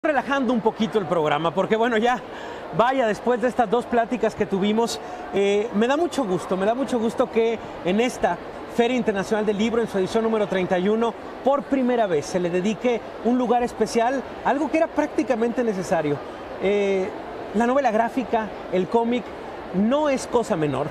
Relajando un poquito el programa, porque bueno, ya, vaya, después de estas dos pláticas que tuvimos, me da mucho gusto que en esta Feria Internacional del Libro, en su edición número 31, por primera vez se le dedique un lugar especial, algo que era prácticamente necesario. La novela gráfica, el cómic, no es cosa menor.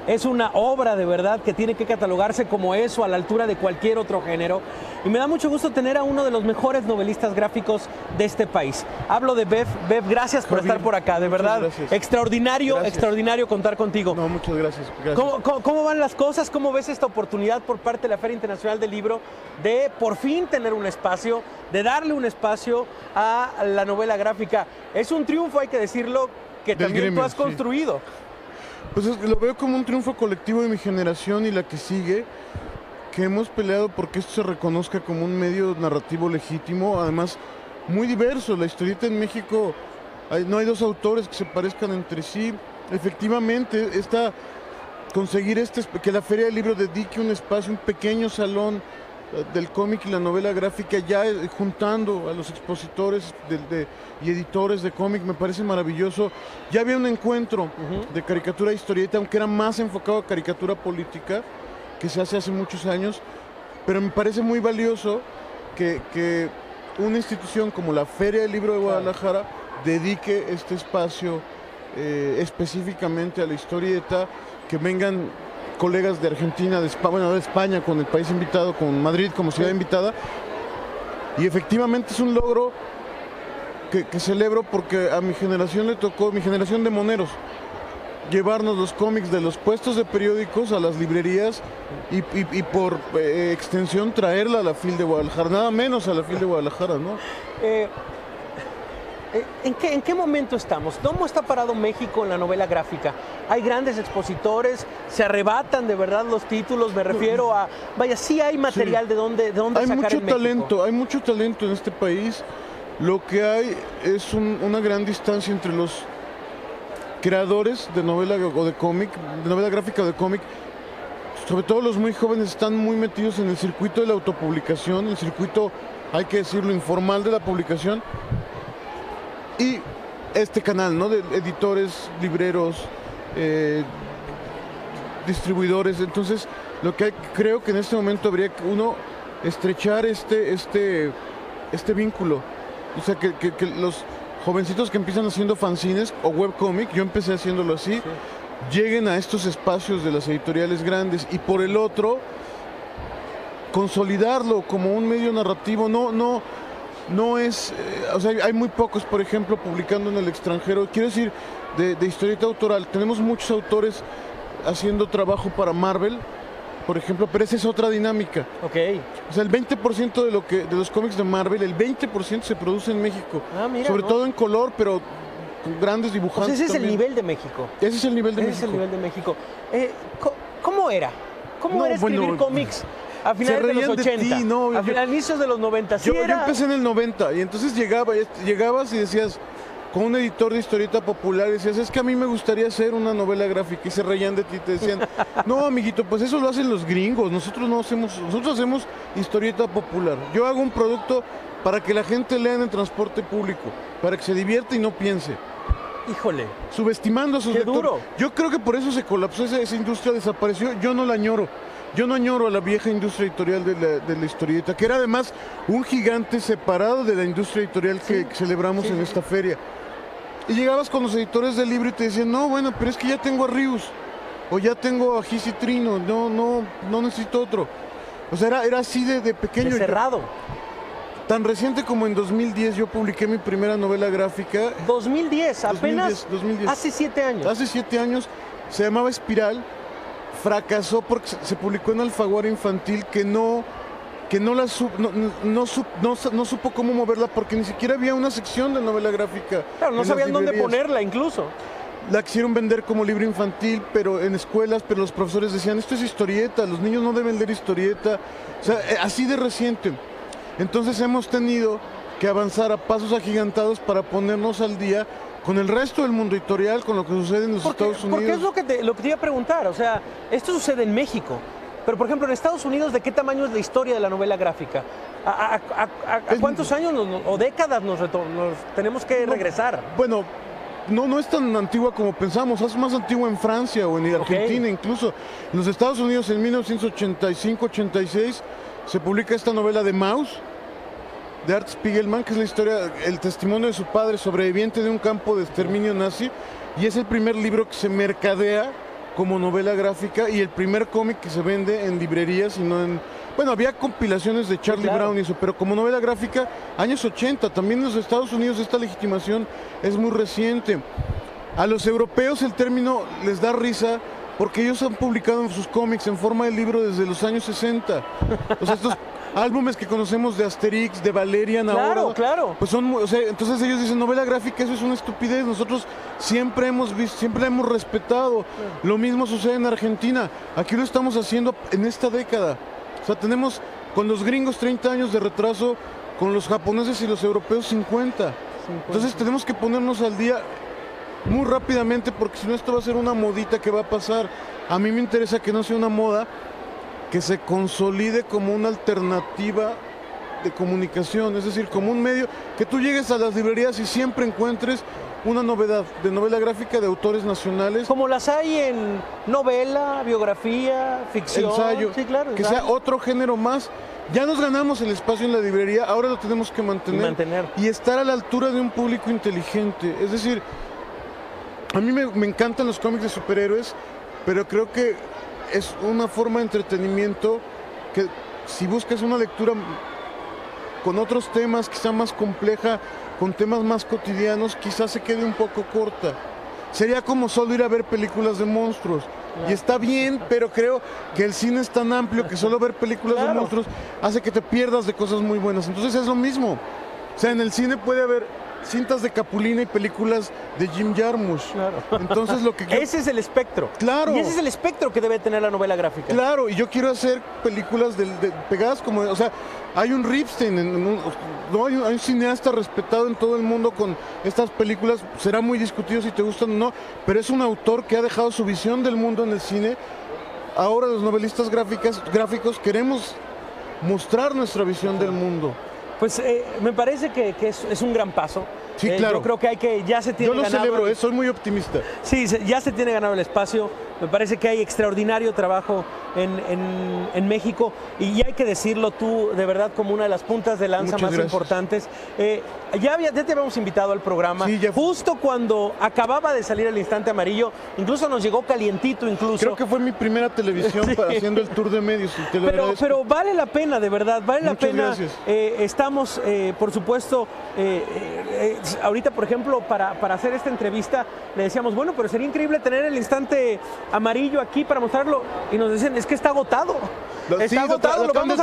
Es una obra de verdad que tiene que catalogarse como eso, a la altura de cualquier otro género. Y me da mucho gusto tener a uno de los mejores novelistas gráficos de este país. Hablo de Bev. Bev, gracias por estar por acá, de verdad. Gracias. Extraordinario contar contigo. No, muchas gracias. ¿Cómo van las cosas? ¿Cómo ves esta oportunidad por parte de la Feria Internacional del Libro de por fin tener un espacio, de darle un espacio a la novela gráfica? Es un triunfo, hay que decirlo, que Del también gremio, tú has construido. Pues lo veo como un triunfo colectivo de mi generación y la que sigue, que hemos peleado porque esto se reconozca como un medio narrativo legítimo, además muy diverso. La historieta en México, no hay dos autores que se parezcan entre sí. Efectivamente, conseguir que la Feria del Libro dedique un espacio, un pequeño salón del cómic y la novela gráfica, ya juntando a los expositores y editores de cómic, me parece maravilloso. Ya había un encuentro de caricatura e historieta, aunque era más enfocado a caricatura política, que se hace muchos años, pero me parece muy valioso que una institución como la Feria del Libro de Guadalajara dedique este espacio específicamente a la historieta, que vengan colegas de Argentina, de España, con el país invitado, con Madrid como ciudad invitada, y efectivamente es un logro que celebro, porque a mi generación le tocó, mi generación de moneros, llevarnos los cómics de los puestos de periódicos a las librerías y por extensión traerla a la FIL de Guadalajara, nada menos a la FIL de Guadalajara, ¿no? ¿En qué momento estamos? ¿Cómo está parado México en la novela gráfica? Hay grandes expositores, se arrebatan de verdad los títulos, me refiero a... Vaya, sí hay material, sí, de dónde hay sacar mucho en México. Talento, hay mucho talento en este país. Lo que hay es una gran distancia entre los creadores de novela o de cómic, de novela gráfica o de cómic. Sobre todo los muy jóvenes están muy metidos en el circuito de la autopublicación, el circuito, hay que decirlo, informal de la publicación. Y este canal, ¿no?, de editores, libreros, distribuidores. Entonces, creo que en este momento habría que uno estrechar este vínculo. O sea, que los jovencitos que empiezan haciendo fanzines o webcomic, yo empecé haciéndolo así, sí, lleguen a estos espacios de las editoriales grandes, y por el otro, consolidarlo como un medio narrativo. No es, o sea, hay muy pocos, por ejemplo, publicando en el extranjero. Quiero decir, de historieta autoral, tenemos muchos autores haciendo trabajo para Marvel, por ejemplo, pero esa es otra dinámica. Ok. O sea, el 20% de los cómics de Marvel, el 20% se produce en México. Mira, sobre todo en color, pero con grandes dibujantes. Pues ese también. Es el nivel de México. Ese es el nivel de México. Ese es el nivel de México. ¿Cómo era? ¿Cómo era escribir cómics a finales de los 80? A inicios de los 90. Yo empecé en el 90 y entonces llegabas y decías, con un editor de historieta popular, decías, es que a mí me gustaría hacer una novela gráfica, y se reían de ti, te decían, no, amiguito, pues eso lo hacen los gringos, nosotros hacemos historieta popular. Yo hago un producto para que la gente lea en el transporte público, para que se divierta y no piense. Híjole. Subestimando a sus lectores. Duro. Yo creo que por eso se colapsó esa industria, desapareció. Yo no la añoro. Yo no añoro a la vieja industria editorial de la historieta, que era además un gigante separado de la industria editorial que celebramos en esta feria. Y llegabas con los editores del libro y te decían, no, bueno, pero es que ya tengo a Rius, o ya tengo a Gis y Trino, no necesito otro. O sea, era así de pequeño. De cerrado. Tan reciente como en 2010 yo publiqué mi primera novela gráfica. 2010, apenas 2010. Hace 7 años. Hace 7 años, se llamaba Espiral, fracasó porque se publicó en Alfaguara Infantil, que no supo cómo moverla, porque ni siquiera había una sección de novela gráfica. Claro, no sabían dónde ponerla incluso. La quisieron vender como libro infantil, pero en escuelas, pero los profesores decían, esto es historieta, los niños no deben leer historieta. O sea, así de reciente. Entonces hemos tenido que avanzar a pasos agigantados para ponernos al día con el resto del mundo editorial, con lo que sucede en los Estados Unidos. Porque es lo que te iba a preguntar, o sea, esto sucede en México. Pero, por ejemplo, en Estados Unidos, ¿de qué tamaño es la historia de la novela gráfica? ¿A cuántos años o décadas nos tenemos que regresar? Bueno, no es tan antigua como pensamos, es más antigua en Francia o en Argentina incluso. En los Estados Unidos en 1985-86 se publica esta novela de Maus, de Art Spiegelman, que es la historia, el testimonio de su padre, sobreviviente de un campo de exterminio nazi, y es el primer libro que se mercadea como novela gráfica y el primer cómic que se vende en librerías y no en... Bueno, había compilaciones de Charlie Brown y eso, pero como novela gráfica, años 80, también en los Estados Unidos esta legitimación es muy reciente. A los europeos el término les da risa porque ellos han publicado sus cómics en forma de libro desde los años 60. O sea, estos álbumes que conocemos de Asterix, de Valerian ahora, pues son, o sea, entonces ellos dicen novela gráfica, eso es una estupidez. Nosotros siempre hemos visto, siempre la hemos respetado. Lo mismo sucede en Argentina. Aquí lo estamos haciendo en esta década. O sea, tenemos con los gringos 30 años de retraso, con los japoneses y los europeos 50. Entonces tenemos que ponernos al día muy rápidamente porque si no esto va a ser una modita que va a pasar. A mí me interesa que no sea una moda, que se consolide como una alternativa de comunicación, es decir, como un medio, que tú llegues a las librerías y siempre encuentres una novedad de novela gráfica de autores nacionales. Como las hay en novela, biografía, ficción. Ensayo, sí, claro, que sea otro género más. Ya nos ganamos el espacio en la librería, ahora lo tenemos que mantener. Y estar a la altura de un público inteligente. Es decir, a mí me encantan los cómics de superhéroes, pero creo que es una forma de entretenimiento que si buscas una lectura con otros temas, quizá más compleja, con temas más cotidianos, quizás se quede un poco corta. Sería como solo ir a ver películas de monstruos. Y está bien, pero creo que el cine es tan amplio que solo ver películas de monstruos hace que te pierdas de cosas muy buenas. Entonces es lo mismo. O sea, en el cine puede haber cintas de Capulina y películas de Jim Jarmusch. Entonces lo que ese es el espectro. Claro. Y ese es el espectro que debe tener la novela gráfica. Claro, y yo quiero hacer películas pegadas como, o sea, hay un Ripstein, hay un cineasta respetado en todo el mundo con estas películas, será muy discutido si te gustan o no, pero es un autor que ha dejado su visión del mundo en el cine. Ahora los novelistas gráficos queremos mostrar nuestra visión del mundo. Pues me parece que es un gran paso. Sí, claro. Yo creo que ya se tiene ganado. Yo lo celebro, soy muy optimista. Sí, ya se tiene ganado el espacio. Me parece que hay extraordinario trabajo en México y hay que decirlo tú, de verdad, como una de las puntas de lanza más importantes. Ya te habíamos invitado al programa, sí, justo cuando acababa de salir El Instante Amarillo, incluso nos llegó calientito incluso. Creo que fue mi primera televisión haciendo el tour de medios. Y te lo pero vale la pena, de verdad, vale la pena. Gracias. Estamos, por supuesto, ahorita, por ejemplo, para hacer esta entrevista, le decíamos, bueno, pero sería increíble tener El Instante Amarillo aquí para mostrarlo. Y nos dicen, es que está agotado. Está agotado, lo vamos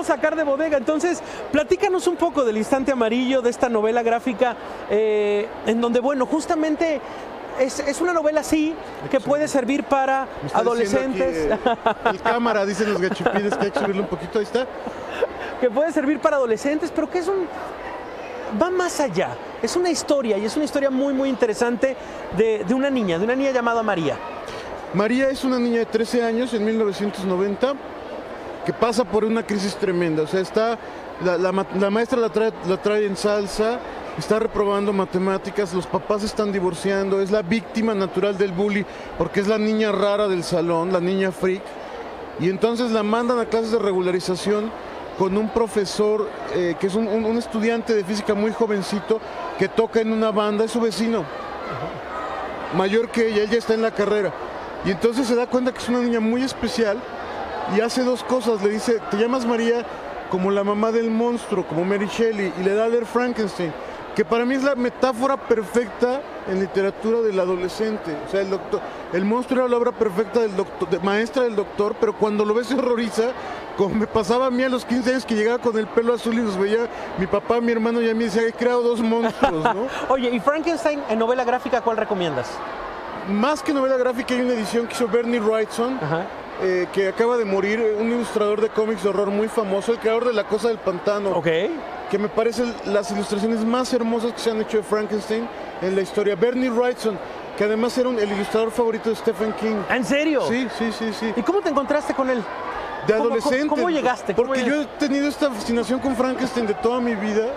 a sacar de bodega. Entonces, platícanos un poco del Instante Amarillo, de esta novela gráfica, en donde, bueno, justamente es una novela así que puede servir para adolescentes. El cámara, dicen los gachupines, que hay que subirle un poquito, ahí está. Que puede servir para adolescentes, pero que va más allá. Es una historia, y es una historia muy, muy interesante de una niña llamada María. María es una niña de 13 años en 1990 que pasa por una crisis tremenda. O sea, la maestra la trae en salsa, está reprobando matemáticas, los papás se están divorciando, es la víctima natural del bully porque es la niña rara del salón, la niña freak. Y entonces la mandan a clases de regularización con un profesor que es un estudiante de física muy jovencito que toca en una banda, es su vecino, mayor que ella está en la carrera. Y entonces se da cuenta que es una niña muy especial y hace dos cosas. Le dice, te llamas María como la mamá del monstruo, como Mary Shelley, y le da a leer Frankenstein, que para mí es la metáfora perfecta en literatura del adolescente. O sea, el monstruo era la obra perfecta maestra del doctor, pero cuando lo ves se horroriza, como me pasaba a mí a los 15 años que llegaba con el pelo azul y nos veía mi papá, mi hermano y a mí, decía, he creado dos monstruos, ¿no? Oye, ¿y Frankenstein en novela gráfica cuál recomiendas? Más que novela gráfica hay una edición que hizo Bernie Wrightson, que acaba de morir, un ilustrador de cómics de horror muy famoso, el creador de La Cosa del Pantano, que me parecen las ilustraciones más hermosas que se han hecho de Frankenstein en la historia. Bernie Wrightson, que además era el ilustrador favorito de Stephen King. ¿En serio? Sí. ¿Y cómo te encontraste con él? De adolescente. ¿Cómo llegaste? Porque yo he tenido esta fascinación con Frankenstein de toda mi vida,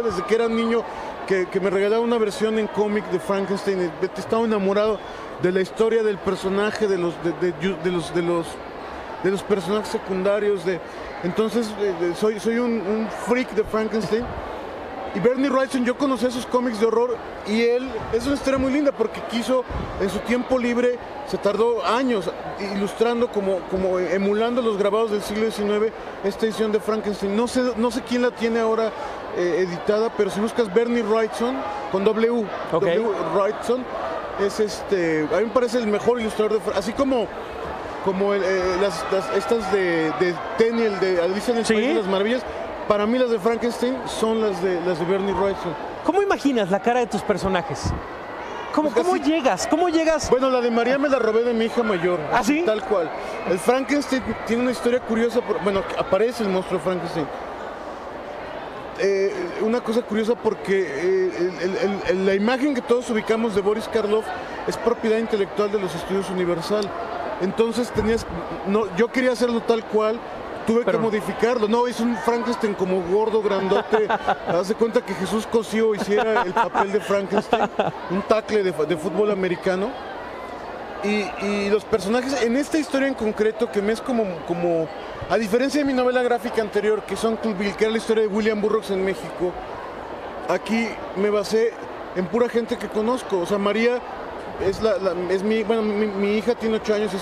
desde que era niño, que me regalaba una versión en cómic de Frankenstein. Estaba enamorado de la historia del personaje, de los personajes secundarios. Entonces soy un freak de Frankenstein. Y Bernie Wrightson, yo conocí esos cómics de horror y él, es una historia muy linda porque quiso, en su tiempo libre, se tardó años ilustrando, como emulando los grabados del siglo XIX, esta edición de Frankenstein. No sé quién la tiene ahora editada, pero si buscas Bernie Wrightson, con W, okay. W Wrightson, es a mí me parece el mejor ilustrador de Frankenstein, así como estas de Tenniel, de Alicia en el País de las Maravillas. Para mí las de Frankenstein son las de Bernie Wrightson. ¿Cómo imaginas la cara de tus personajes? ¿Cómo llegas? ¿Cómo llegas? Bueno, la de María me la robé de mi hija mayor. ¿Ah, sí? Tal cual. El Frankenstein tiene una historia curiosa. Bueno, aparece el monstruo Frankenstein. Una cosa curiosa porque la imagen que todos ubicamos de Boris Karloff es propiedad intelectual de los estudios Universal. Entonces yo quería hacerlo tal cual. Tuve que modificarlo. No, es un Frankenstein como gordo, grandote. Haz de cuenta que Jesús Cosío hiciera el papel de Frankenstein, un tackle de fútbol americano. Y los personajes, en esta historia en concreto, que me es como, a diferencia de mi novela gráfica anterior, que es Uncle Bill, que era la historia de William Burroughs en México, aquí me basé en pura gente que conozco. O sea, María es mi hija tiene 8 años,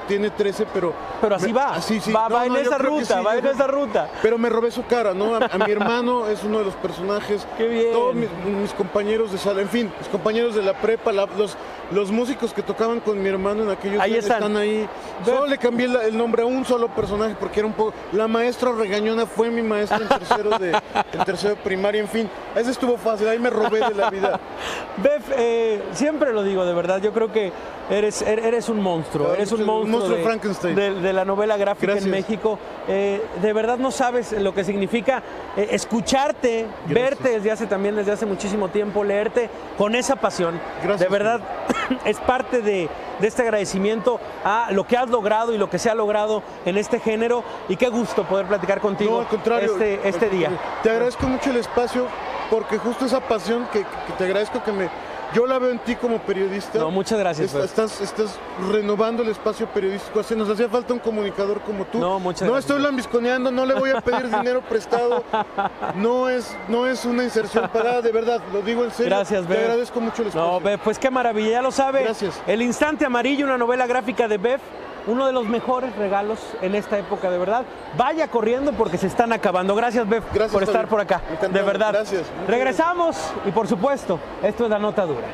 tiene 13, pero así va. Así, sí. Va en esa ruta, va en esa ruta. Pero me robé su cara, ¿no? A mi hermano es uno de los personajes. Qué bien. Todos mis compañeros de sala, en fin, mis compañeros de la prepa, los músicos que tocaban con mi hermano en aquellos años están ahí. Solo le cambié el nombre a un solo personaje porque era un poco... La maestra regañona fue mi maestra en tercero de primaria, en fin. Ese estuvo fácil, ahí me robé de la vida. Bev, siempre lo digo, de verdad, yo creo que eres un monstruo, eres un monstruo Frankenstein. De la novela gráfica. Gracias. En México. De verdad no sabes lo que significa escucharte, verte desde hace muchísimo tiempo, leerte con esa pasión. Gracias. De verdad es parte de este agradecimiento a lo que has logrado y lo que se ha logrado en este género, y qué gusto poder platicar contigo. No, al contrario, este día. Te agradezco mucho el espacio porque justo esa pasión que te agradezco yo la veo en ti como periodista. No, muchas gracias. Estás renovando el espacio periodístico. Así nos hacía falta un comunicador como tú. No, muchas gracias. No estoy lambisconeando, no le voy a pedir dinero prestado. No es una inserción pagada, de verdad, lo digo en serio. Gracias, Bev. Te agradezco mucho el espacio. No, Bev, pues qué maravilla, ya lo sabe. Gracias. El Instante Amarillo, una novela gráfica de Bev, uno de los mejores regalos en esta época, de verdad. Vaya corriendo porque se están acabando. Gracias, Bev, por estar por acá. Encantado. De verdad. Gracias. Regresamos y, por supuesto, esto es La Nota Dura.